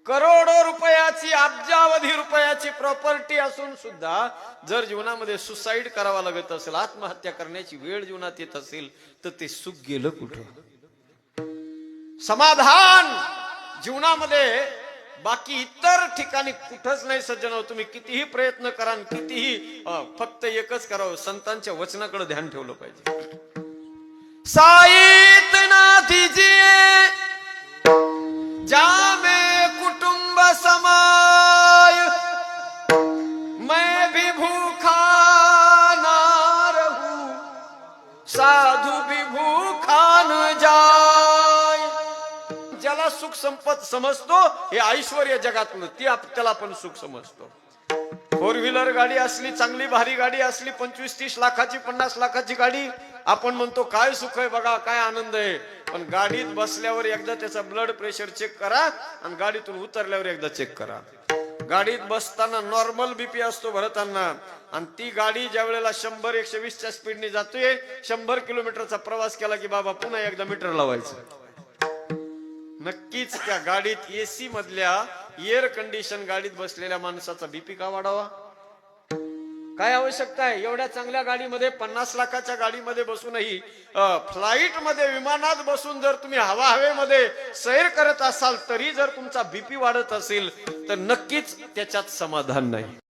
करोडो रुपयाची अब्जावधी रुपयाची प्रॉपर्टी असून सुद्धा जर जीवनामध्ये सुसाईड करावा लागत असेल, आत्महत्या करण्याची वेळ जीवनात येत असेल, तर ते सुख गेलं कुठं? समाधान जीवनामध्ये बाकी इतर ठिकाणी कुठंच नाही सज्जनो. तुम्ही कितीही प्रयत्न करा, कितीही फक्त एकच करावं, संतांच्या वचनाकडे ध्यान ठेवलं पाहिजे. साईत ना दीजिए जामे कुटुंब समाय, मैं भी भूखा ना रहूं, साधु भी भूखा न जाय. ज्याला सुख संपत समजतो हे ऐश्वर्य जगातलं, ती त्याला आपण सुख समजतो. 4 व्हीलर गाडी असली, चांगली भारी गाडी असली, 25-30 लाखाची 50 लाखाची गाडी, आपण म्हणतो काय सुख आहे बघा, काय आनंद आहे. पण गाडीत बसल्यावर एकदा त्याचा ब्लड प्रेशर चेक करा आणि गाडीतून उतरल्यावर एकदा चेक करा. गाडीत बसताना नॉर्मल बीपी असतो भरताना, आणि ती गाडी ज्या वेळेला 100-120च्या स्पीडने जातोय, 100 किलोमीटरचा प्रवास केला की बाबा पुन्हा एकदा मीटर लावायचं. नक्कीच त्या गाडीत एसी मधल्या एअर कंडिशन गाडीत बसलेल्या माणसाचा बीपी का वाढावा? काय आवश्यकता आहे? एवढ्या चांगल्या गाडीमध्ये, 50 लाखाच्या गाडीमध्ये बसूनही, फ्लाईट मध्ये, विमानात बसून जर तुम्ही हवेमध्ये सैर करत असाल तरी जर तुमचा बीपी वाढत असेल तर नक्कीच त्याच्यात समाधान नाही.